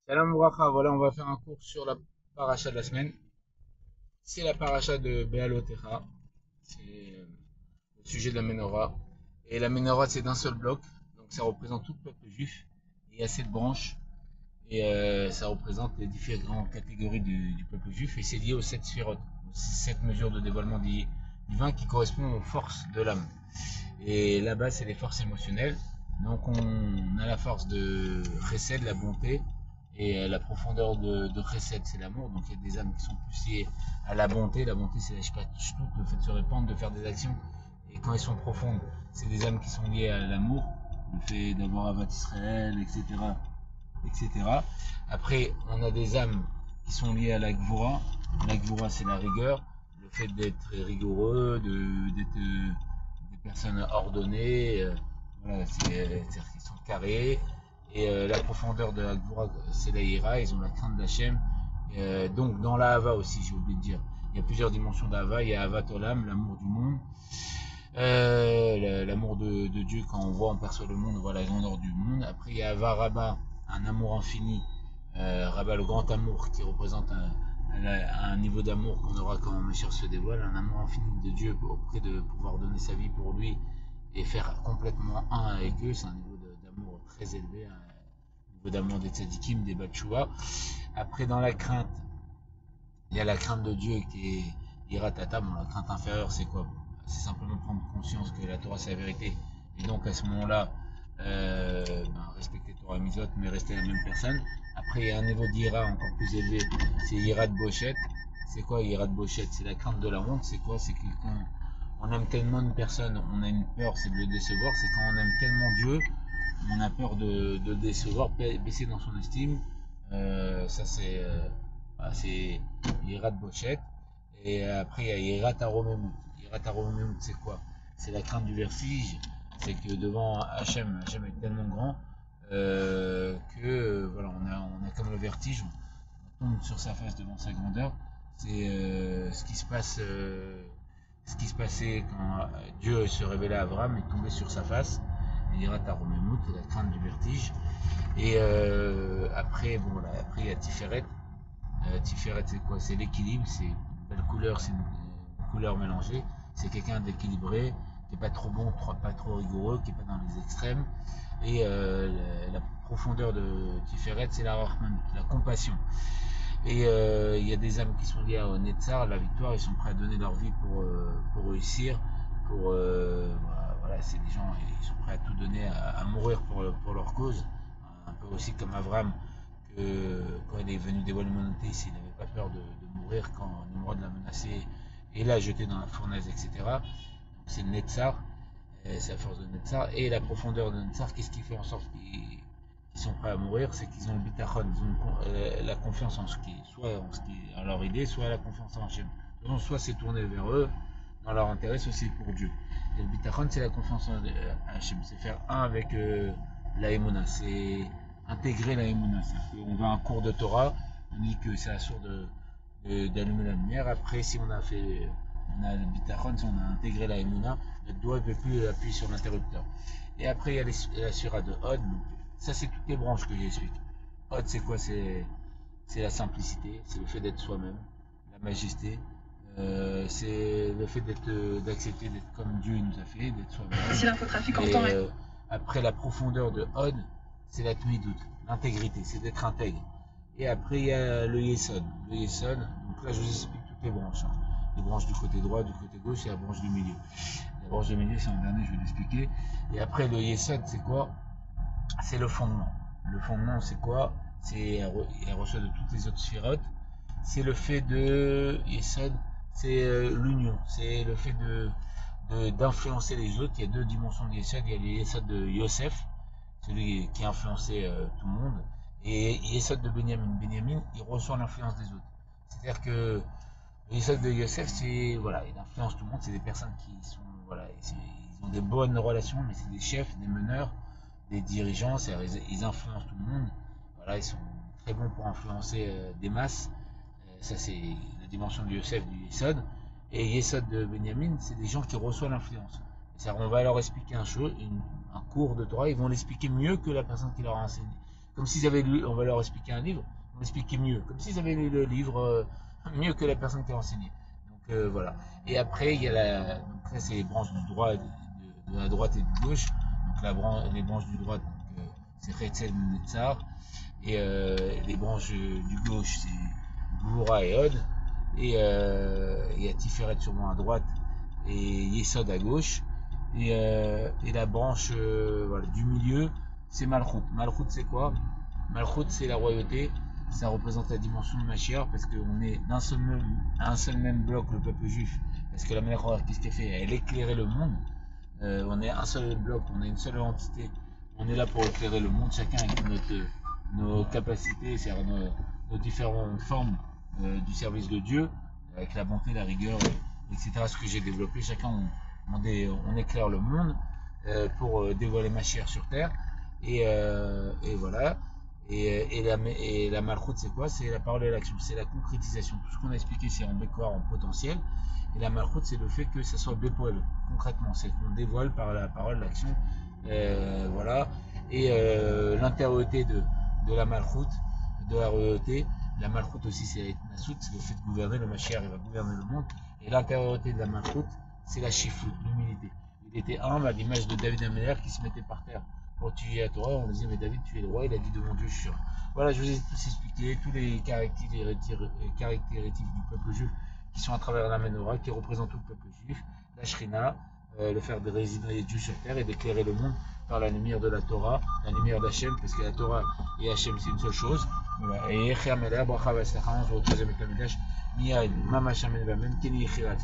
Salam Ouracha, voilà, on va faire un cours sur la paracha de la semaine. C'est la paracha de Béalotecha, c'est le sujet de la Ménorah. Et la Ménorah, c'est d'un seul bloc, donc ça représente tout le peuple juif. Il y a 7 branches, et ça représente les différentes catégories du peuple juif, et c'est lié aux 7 sphirotes, aux 7 mesures de dévoilement divin qui correspondent aux forces de l'âme. Et là-bas, c'est les forces émotionnelles. Donc on a la force de Chesed, la bonté, et la profondeur de Chesed, c'est l'amour. Donc il y a des âmes qui sont plus liées à la bonté. La bonté, c'est la Shtut, le fait de se répandre, de faire des actions. Et quand elles sont profondes, c'est des âmes qui sont liées à l'amour, le fait d'avoir Avat Israël, etc., etc. Après, on a des âmes qui sont liées à la Gvura. La Gvura, c'est la rigueur, le fait d'être rigoureux, d'être des personnes ordonnées. Voilà, c'est-à-dire qu'ils sont carrés. Et la profondeur de la Gvura, c'est la Hira, ils ont la crainte d'Hachem. Donc, dans la Hava aussi, j'ai oublié de dire, il y a plusieurs dimensions d'Hava. Il y a Havat Olam, l'amour du monde. L'amour de Dieu, quand on voit, on perçoit le monde, voilà, la grandeur du monde. Après, il y a Ava Rabba, un amour infini. Rabba, le grand amour, qui représente un niveau d'amour qu'on aura quand Mashiach se dévoile, un amour infini de Dieu auprès de pouvoir donner sa vie pour lui et faire complètement un avec eux. C'est un niveau d'amour très élevé, un niveau d'amour des tzadikim, des batchoua. Après, dans la crainte, il y a la crainte de Dieu qui est iratata. Bon, la crainte inférieure, c'est quoi? C'est simplement prendre conscience que la Torah, c'est la vérité. Et donc, à ce moment-là, respecter Torah et Mitzvot, mais rester la même personne. Après, il y a un niveau d'ira encore plus élevé, c'est ira de Bochette. C'est quoi ira de Bochette? C'est la crainte de la honte. C'est quoi? C'est que quand on aime tellement une personne, on a une peur, c'est de le décevoir. C'est quand on aime tellement Dieu, on a peur de le décevoir, baisser dans son estime. Ça, c'est Hirat Bochet. Et après, il y a Hirat Aromemut. Hirat Aromemut, c'est quoi? C'est la crainte du vertige. C'est que devant Hachem est tellement grand que voilà, on a comme le vertige. On tombe sur sa face devant sa grandeur. C'est ce qui se passait quand Dieu se révélait à Abraham et tombait sur sa face. Hirat Aromemut, la crainte du vertige. Et après, bon, voilà, après il y a Tiferet. Tiferet, c'est quoi? C'est l'équilibre, c'est une belle couleur, c'est une couleur mélangée. C'est quelqu'un d'équilibré, qui n'est pas trop bon, pas trop rigoureux, qui n'est pas dans les extrêmes. Et la profondeur de Tiferet, c'est la Rahman, la compassion. Et il y a des âmes qui sont liées au Netzar, la victoire, ils sont prêts à donner leur vie pour réussir. Voilà, c'est des gens, ils sont prêts à tout donner, à mourir pour leur cause. Un peu aussi comme Avram, que quand il est venu dévoiler le monothéisme, il n'avait pas peur de mourir quand Nimrod l'a menacé et l'a jeté dans la fournaise, etc. Donc c'est le Netzar, c'est la force de Netzar. Et la profondeur de Netzar, qu'est-ce qui fait en sorte qu'ils sont prêts à mourir? C'est qu'ils ont le bitachon, ils ont la confiance en ce qui, soit en ce qui est à leur idée, soit la confiance en Hachem. Donc soit c'est tourné vers eux, dans leur intérêt, soit c'est pour Dieu. Et le bitachon, c'est la confiance en Hachem, c'est faire un avec la Emouna, c'est intégrer la Emouna. On va à un cours de Torah, on dit que c'est la source d'allumer la lumière. Après, si on a le bitachon, si on a intégré la Emouna, notre doigt ne peut plus appuyer sur l'interrupteur. Et après, il y a la surah de Hod. Ça, c'est toutes les branches que j'explique. Hod, c'est quoi? C'est la simplicité, c'est le fait d'être soi-même, la majesté. C'est le fait d'accepter d'être comme Dieu nous a fait, d'être soi-même. Si l'infotrafic en Et temps après la profondeur de Hod, c'est la Tmidout, l'intégrité, c'est d'être intègre. Et après, il y a le Yesod. Le Yesod, donc là, je vous explique toutes les branches. Hein. Les branches du côté droit, du côté gauche et la branche du milieu. La branche du milieu, c'est en dernier, je vais l'expliquer. Et après, le Yesod, c'est quoi? C'est le fondement. Le fondement, c'est quoi? Elle reçoit de toutes les autres sphirotes. C'est le fait de Yesod, c'est l'union. C'est le fait d'influencer les autres. Il y a 2 dimensions de Yesod. Il y a le Yesod de Yosef, celui qui a influencé tout le monde. Et Yesod de Benjamin. Benjamin, il reçoit l'influence des autres. C'est-à-dire que le Yesod de Yosef, c'est, voilà, il influence tout le monde. C'est des personnes qui sont, voilà, ils ont des bonnes relations, mais c'est des chefs, des meneurs, des dirigeants. Ils influencent tout le monde. Voilà, ils sont très bons pour influencer des masses. Ça, c'est la dimension du Yosef, du Yesod. Et Yesod de Benjamin, c'est des gens qui reçoivent l'influence. On va leur expliquer un cours de Torah, ils vont l'expliquer mieux que la personne qui leur a enseigné. comme s'ils avaient lu, on va leur expliquer un livre, on va expliquer mieux, comme s'ils avaient lu le livre mieux que la personne qui a enseigné. Donc voilà. Et après, il y a donc ça c'est les branches du droit, de la droite et du gauche. Donc les branches du droit, c'est Retzel Netzar, et les branches du gauche, c'est Gvura et Od, et il y a Tiferet sûrement à droite, et Yesod à gauche, et la branche voilà, du milieu, c'est Malchut. Malchut c'est quoi? Malchut c'est la royauté, ça représente la dimension de Mashiach, parce qu'on est un seul même bloc, le peuple juif, parce que la Melech qu'est-ce qu'elle fait? Elle éclairait le monde. On est un seul bloc, on est une seule entité, on est là pour éclairer le monde, chacun avec nos capacités, c'est-à-dire nos différentes formes du service de Dieu, avec la bonté, la rigueur, etc. Ce que j'ai développé, chacun on éclaire le monde pour dévoiler ma chair sur terre, et voilà. Et la malchoute, c'est quoi? C'est la parole et l'action, c'est la concrétisation. Tout ce qu'on a expliqué, c'est en bécoir, en potentiel. Et la malchoute, c'est le fait que ça soit bépoil, concrètement. C'est qu'on dévoile par la parole, l'action. Voilà. Et l'intériorité de la malchoute, de la royauté. La malchoute aussi, c'est Nassout, c'est le fait de gouverner. Le Mashiach, il va gouverner le monde. Et l'intériorité de la malchoute, c'est la chifloute, l'humilité. Il était humble à l'image de David Améler qui se mettait par terre pour tuer la Torah. On lui disait, mais David, tu es le roi. Il a dit, devant Dieu, je suis. Voilà, je vous ai tous expliqué tous les caractéristiques du peuple juif qui sont à travers la Menorah, qui représentent tout le peuple juif, la Shrina, le faire de résider Dieu sur terre et d'éclairer le monde par la lumière de la Torah, la lumière d'Hachem, parce que la Torah et Hachem c'est une seule chose. Voilà. Et Echea Melech, Bracha Vaslacha, on se retrouve avec le Midrash, Miyad, Mama Shamen Vamen, Keni Echirat.